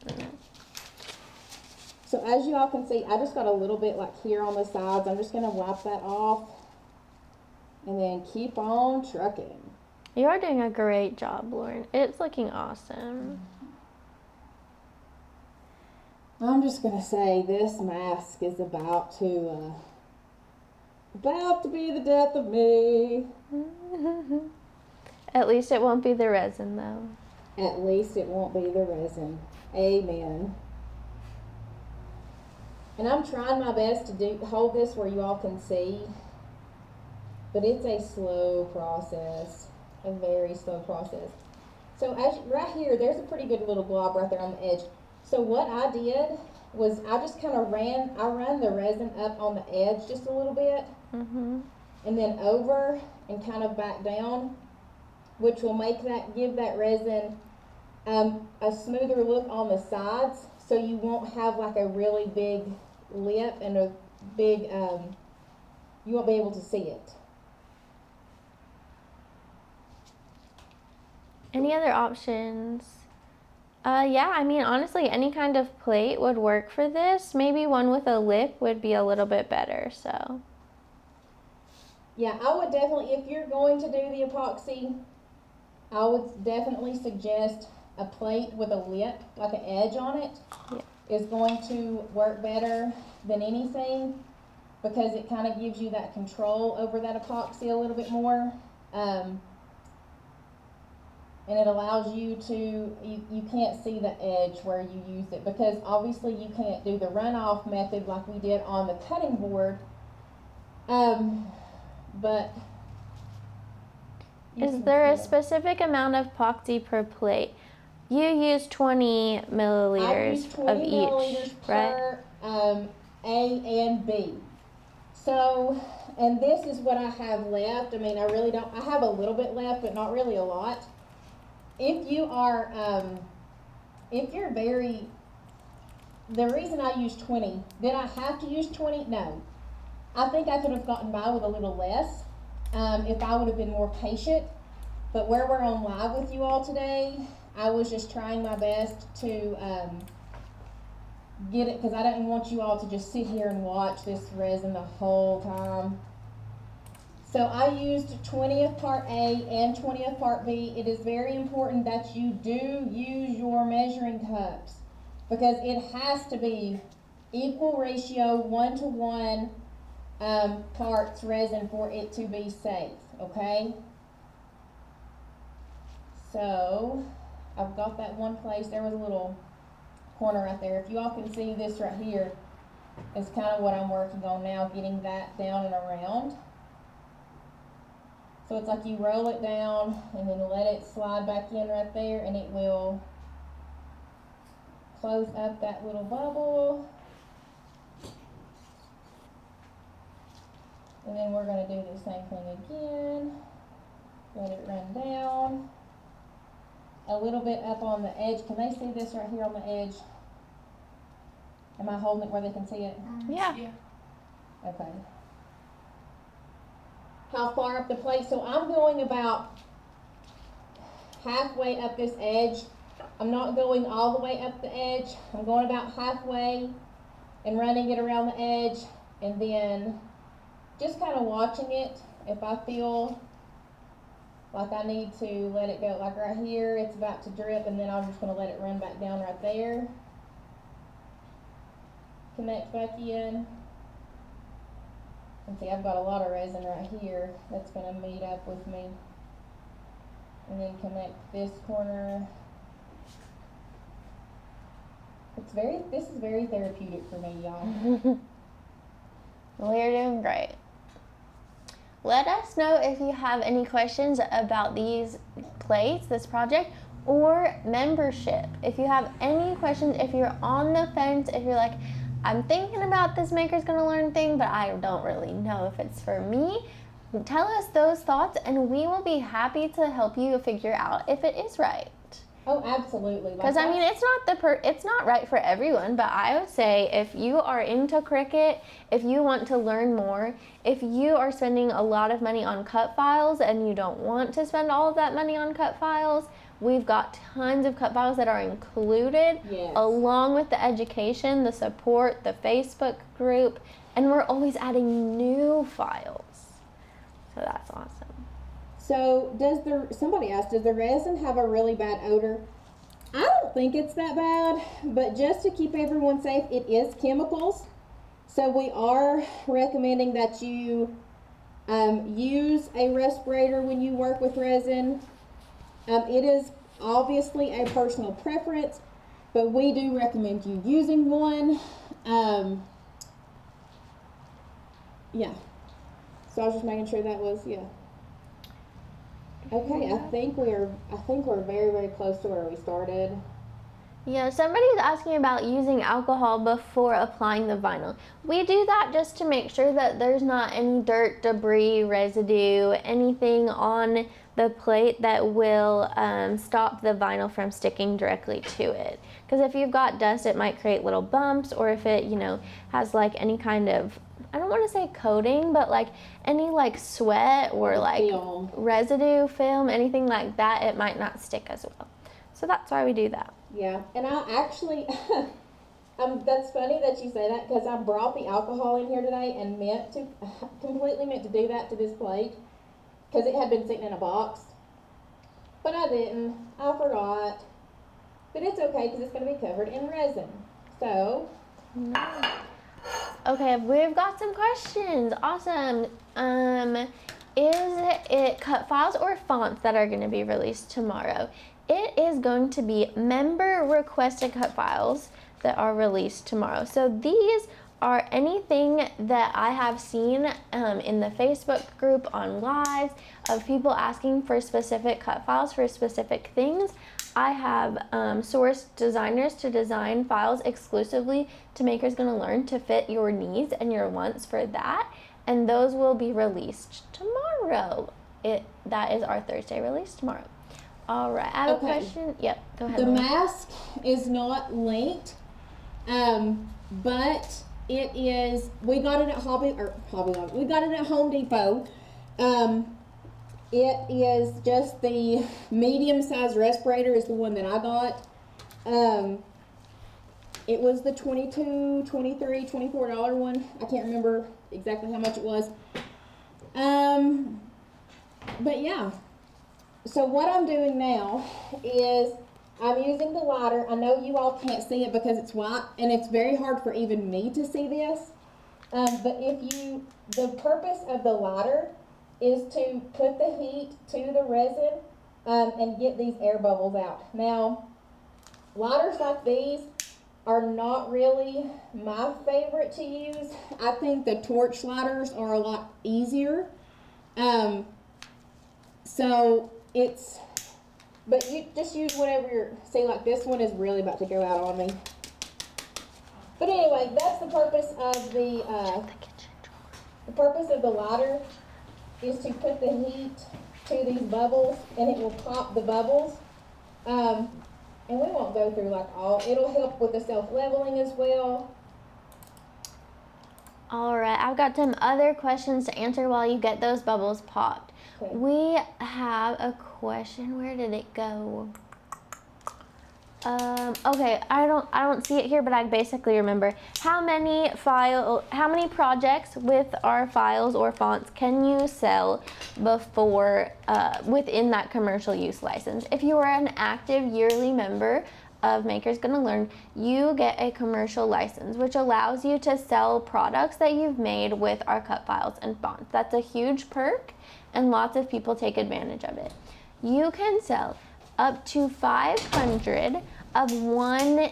So as you all can see, I just got a little bit like here on the sides. I'm just going to wipe that off and then keep on trucking. You are doing a great job, Lauren. It's looking awesome. I'm just going to say this mask is about to About to be the death of me. At least it won't be the resin, though. At least it won't be the resin. Amen. And I'm trying my best to hold this where you all can see, but it's a slow process, a very slow process. So right here, there's a pretty good little blob right there on the edge. So what I did was I just kind of ran the resin up on the edge just a little bit, and then over and kind of back down, which will give that resin a smoother look on the sides, so you won't have like a really big lip and a big, you won't be able to see it. Any other options? Yeah, I mean, honestly, any kind of plate would work for this. Maybe one with a lip would be a little bit better, so. Yeah, I would definitely, if you're going to do the epoxy, I would definitely suggest a plate with a lip, like an edge on it, is going to work better than anything, because it kind of gives you that control over that epoxy a little bit more. And it allows you to, you can't see the edge where you use it, because obviously you can't do the runoff method like we did on the cutting board. But is there a specific amount of epoxy per plate? You use 20 milliliters of each, right? Per A and B. So, and this is what I have left. I mean, I have a little bit left, but not really a lot. If you are, the reason I use 20, did I have to use 20? No. I think I could have gotten by with a little less if I would have been more patient. But where we're on live with you all today, I was just trying my best to get it, because I didn't want you all to just sit here and watch this resin the whole time. So I used 20 of part A and 20 of part B. It is very important that you do use your measuring cups, because it has to be equal ratio 1-to-1 parts resin for it to be safe, okay? So I've got that one place. There was a little corner right there. If you all can see this right here, is kind of what I'm working on now, getting that down and around. So it's like you roll it down and then let it slide back in right there, and it will close up that little bubble. And then we're going to do the same thing again. Let it run down. A little bit up on the edge. Can they see this right here on the edge? Am I holding it where they can see it? Yeah. Okay. How far up the plate? So I'm going about halfway up this edge. I'm not going all the way up the edge. I'm going about halfway and running it around the edge, and then just kind of watching it. If I feel like I need to let it go, like right here, it's about to drip, and then I'm just going to let it run back down right there. Connect back in. And see, I've got a lot of resin right here that's going to meet up with me. And then connect this corner. This is very therapeutic for me, y'all. We're doing great. Let us know if you have any questions about these plates, this project, or membership. If you have any questions, if you're on the fence, if you're like, I'm thinking about this Maker's Gonna Learn thing, but I don't really know if it's for me, tell us those thoughts, and we will be happy to help you figure out if it is right. Oh, absolutely. Because I mean, it's not right for everyone, but I would say if you are into Cricut, if you want to learn more, if you are spending a lot of money on cut files and you don't want to spend all of that money on cut files, we've got tons of cut files that are included, along with the education, the support, the Facebook group, and we're always adding new files. So that's awesome. So somebody asked, does the resin have a really bad odor? I don't think it's that bad, but just to keep everyone safe, it is chemicals. So we are recommending that you use a respirator when you work with resin. It is obviously a personal preference, but we do recommend you using one. Yeah. So I was just making sure that was, yeah. Okay, I think we're very, very close to where we started. Yeah, somebody's asking about using alcohol before applying the vinyl. We do that just to make sure that there's not any dirt, debris, residue, anything on the plate that will stop the vinyl from sticking directly to it. Because if you've got dust, it might create little bumps, or if it, has like any kind of, I don't want to say coating, but like any like sweat or like film. Residue, film, anything like that, it might not stick as well. So that's why we do that. Yeah, and I actually, that's funny that you say that, because I brought the alcohol in here today and completely meant to do that to this plate, because it had been sitting in a box. But I didn't. I forgot. But it's okay, because it's going to be covered in resin. So. Okay, we've got some questions. Awesome. Is it cut files or fonts that are going to be released tomorrow? It is going to be member requested cut files that are released tomorrow. So these are anything that I have seen in the Facebook group on lives of people asking for specific cut files for specific things. I have sourced designers to design files exclusively to Makers Gonna Learn to fit your needs and your wants for that, and those will be released tomorrow. That is our Thursday release tomorrow. All right, I have a question. Yep, go ahead. The mask is not linked, but it is. We got it at we got it at Home Depot. It is just the medium-sized respirator is the one that I got. It was the $22, $23, $24 one. I can't remember exactly how much it was. But yeah. So what I'm doing now is I'm using the lighter. I know you all can't see it because it's white, and it's very hard for even me to see this. But the purpose of the lighter is to put the heat to the resin and get these air bubbles out. Now, lighters like these are not really my favorite to use. I think the torch lighters are a lot easier. But you just use whatever see, like this one is really about to go out on me. But anyway, that's the purpose of the lighter, is to put the heat to these bubbles, and it will pop the bubbles. And we won't go through it'll help with the self-leveling as well. All right, I've got some other questions to answer while you get those bubbles popped. Okay. We have a question. Where did it go? Okay, I don't see it here, but I basically remember. How many projects with our files or fonts can you sell before within that commercial use license? If you are an active yearly member of Makers Gonna Learn, you get a commercial license, which allows you to sell products that you've made with our cut files and fonts. That's a huge perk, and lots of people take advantage of it. You can sell up to 500 of one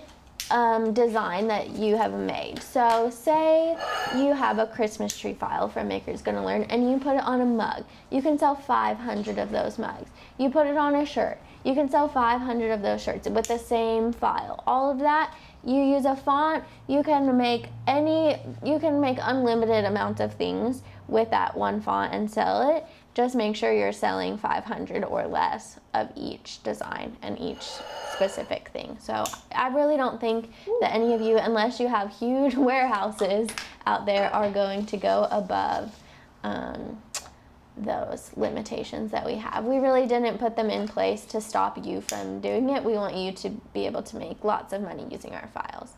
design that you have made. So say you have a Christmas tree file from Makers Gonna Learn and you put it on a mug. You can sell 500 of those mugs. You put it on a shirt. You can sell 500 of those shirts with the same file. All of that, you use a font, you can make unlimited amounts of things with that one font and sell it. Just make sure you're selling 500 or less of each design and each specific thing. So I really don't think that any of you, unless you have huge warehouses out there, are going to go above those limitations that we have. We really didn't put them in place to stop you from doing it. We want you to be able to make lots of money using our files.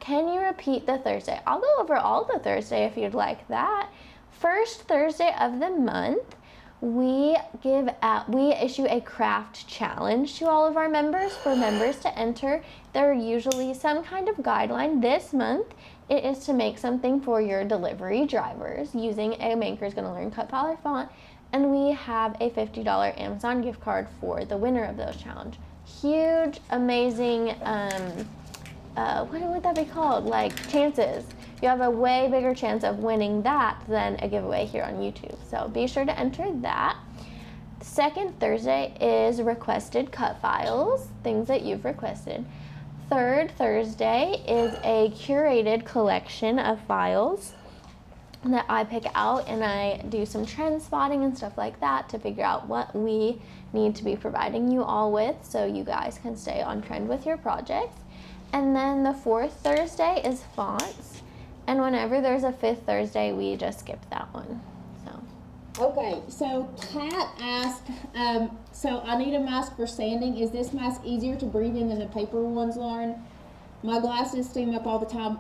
Can you repeat the Thursday? I'll go over all the Thursday if you'd like that. First Thursday of the month, we issue a craft challenge to all of our members for members to enter. There are usually some kind of guideline. This month, It is to make something for your delivery drivers using a Maker's Gonna Learn Cut File or Font, and we have a $50 Amazon gift card for the winner of those challenge. Huge, amazing, what would that be called? Like chances. You have a way bigger chance of winning that than a giveaway here on YouTube. So be sure to enter that. Second Thursday is requested cut files, things that you've requested. Third Thursday is a curated collection of files that I pick out, and I do some trend spotting and stuff like that to figure out what we need to be providing you all with so you guys can stay on trend with your projects. And then the fourth Thursday is fonts, and whenever there's a fifth Thursday, we just skip that one. Okay, so Kat asked, so I need a mask for sanding. Is this mask easier to breathe in than the paper ones, Lauren? My glasses steam up all the time.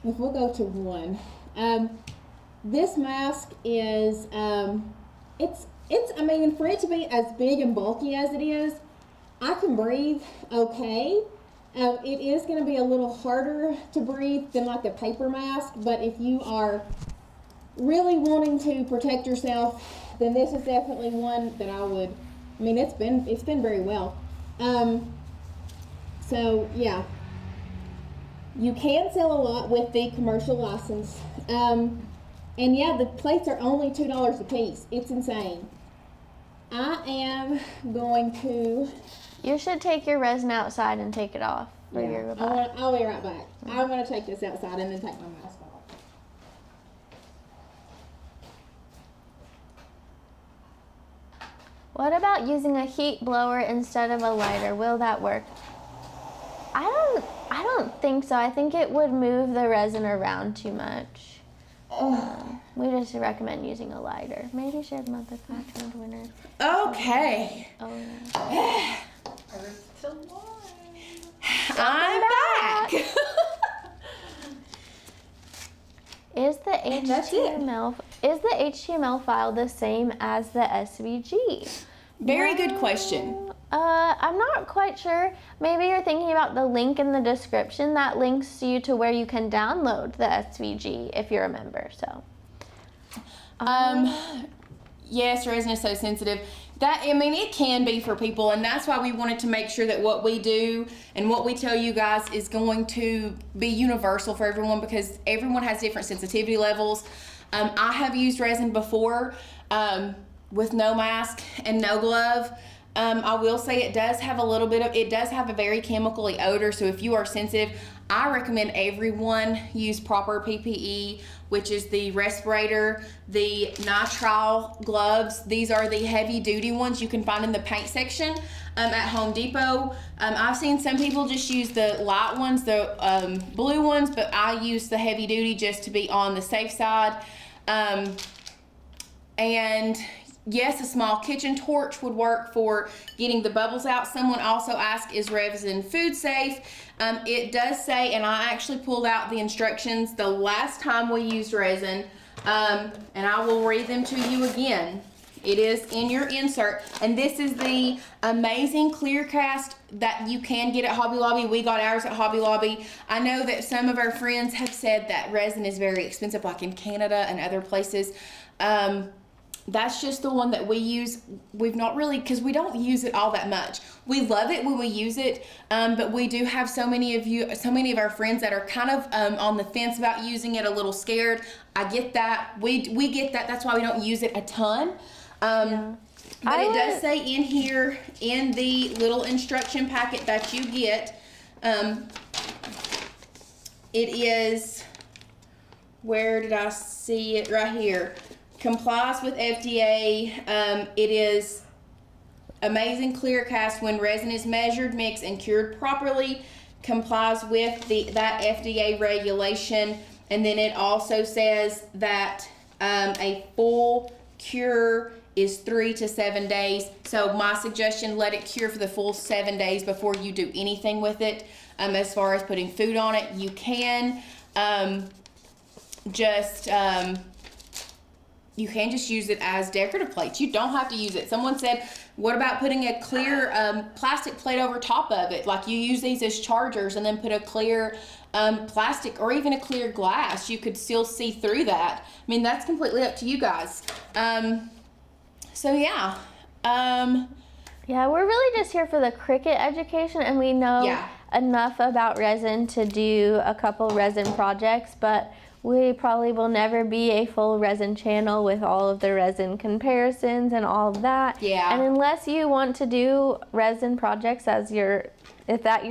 If we'll go to one. This mask is, it's, I mean, for it to be as big and bulky as it is, I can breathe okay. It is going to be a little harder to breathe than like a paper mask, but if you are really wanting to protect yourself, then this is definitely one that I would, I mean, it's been very well. So yeah, you can sell a lot with the commercial license. And yeah, the plates are only $2 a piece. It's insane. I am going to... You should take your resin outside and take it off. For your I'll be right back. I'm going to take this outside and then take my mask off. What about using a heat blower instead of a lighter? Will that work? I don't think so. I think it would move the resin around too much. We just recommend using a lighter. Maybe share the month of Patreon winner. Okay. Oh, yeah. I'm back. Is the HTML file the same as the SVG? Very good question. I'm not quite sure. Maybe you're thinking about the link in the description that links you to where you can download the SVG if you're a member. So. Yes, resin is so sensitive. It can be for people, and that's why we wanted to make sure that what we do and what we tell you guys is going to be universal for everyone, because everyone has different sensitivity levels. I have used resin before with no mask and no glove. I will say it does have a very chemically odor, so if you are sensitive, I recommend everyone use proper PPE, which is the respirator, the nitrile gloves. These are the heavy duty ones you can find in the paint section at Home Depot. I've seen some people just use the light ones, the blue ones, but I use the heavy duty just to be on the safe side. And yes, a small kitchen torch would work for getting the bubbles out. Someone also asked, is resin food safe? It does say, and I actually pulled out the instructions the last time we used resin, and I will read them to you again. It is in your insert, and this is the amazing clear cast that you can get at Hobby Lobby. We got ours at Hobby Lobby. I know that some of our friends have said that resin is very expensive, like in Canada and other places. That's just the one that we use. We've not really, because we don't use it all that much. We love it when we use it, but we do have so many of our friends that are kind of on the fence about using it, a little scared. I get that. We get that. That's why we don't use it a ton. But it does say in here, in the little instruction packet that you get, it is, where did I see it? Right here. Complies with FDA. It is amazing clear cast when resin is measured, mixed, and cured properly. Complies with that FDA regulation. And then it also says that a full cure is 3 to 7 days. So my suggestion, let it cure for the full 7 days before you do anything with it. As far as putting food on it, you can you can just use it as decorative plates. You don't have to use it. Someone said, what about putting a clear plastic plate over top of it? Like you use these as chargers and then put a clear plastic or even a clear glass. You could still see through that. I mean, that's completely up to you guys. So yeah. Yeah, we're really just here for the Cricut education, and we know enough about resin to do a couple resin projects, but we probably will never be a full resin channel with all of the resin comparisons and all of that. Yeah. And unless you want to do resin projects as if that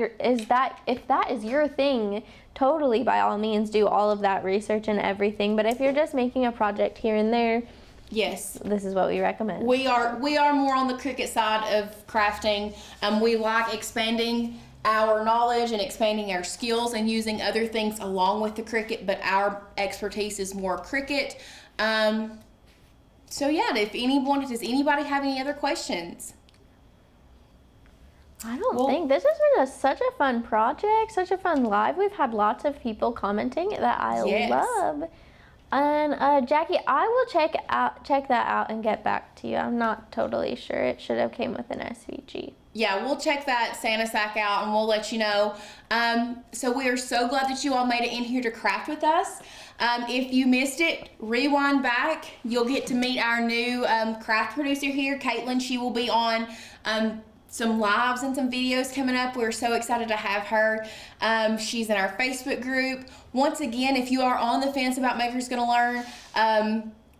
is your thing, totally by all means do all of that research and everything. But if you're just making a project here and there, yes, this is what we recommend. We are more on the Cricut side of crafting. We like expanding our knowledge and expanding our skills and using other things along with the Cricut, but our expertise is more Cricut. So yeah, does anybody have any other questions? I don't think. This has been such a fun project, such a fun live. We've had lots of people commenting that I love. And Jackie, I will check that out and get back to you. I'm not totally sure. It should have came with an SVG. Yeah, we'll check that Santa sack out and we'll let you know. So we are so glad that you all made it in here to craft with us. If you missed it, rewind back. You'll get to meet our new craft producer here, Caitlin. She will be on some lives and some videos coming up. We're so excited to have her. She's in our Facebook group. Once again, if you are on the fence about Maker's Gonna Learn,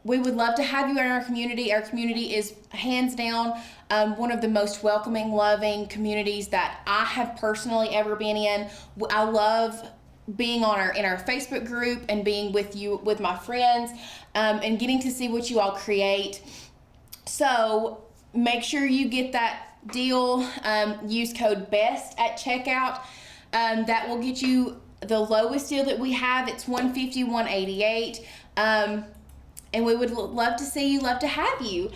we would love to have you in our community. Our community is hands down one of the most welcoming, loving communities that I have personally ever been in. I love being in our Facebook group and being with my friends, and getting to see what you all create. So make sure you get that deal. Use code BEST at checkout. That will get you the lowest deal that we have. It's $150, $188. And we would love to have you.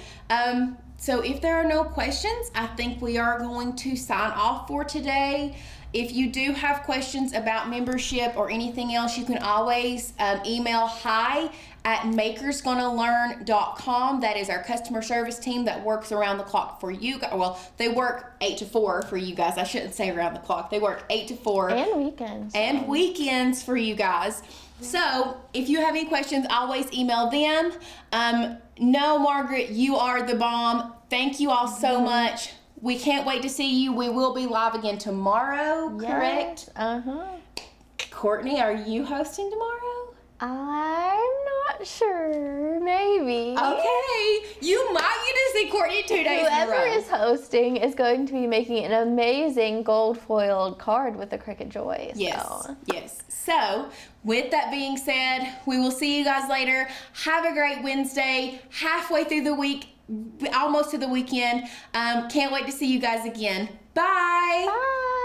So if there are no questions, I think we are going to sign off for today. If you do have questions about membership or anything else, you can always email hi@makersgonnalearn.com. That is our customer service team that works around the clock for you guys. Well, they work 8 to 4 for you guys. I shouldn't say around the clock. They work 8 to 4. And weekends. And weekends for you guys. So if you have any questions, always email them. No, Margaret, you are the bomb. Thank you all so much. We can't wait to see you. We will be live again tomorrow, correct? Courtney, are you hosting tomorrow? I'm not sure. Maybe. Okay. You might get to see Courtney 2 days in a row. Whoever is hosting is going to be making an amazing gold foiled card with the Cricut Joy. Yes. Yes. So, with that being said, we will see you guys later. Have a great Wednesday. Halfway through the week. Almost to the weekend. Can't wait to see you guys again. Bye. Bye.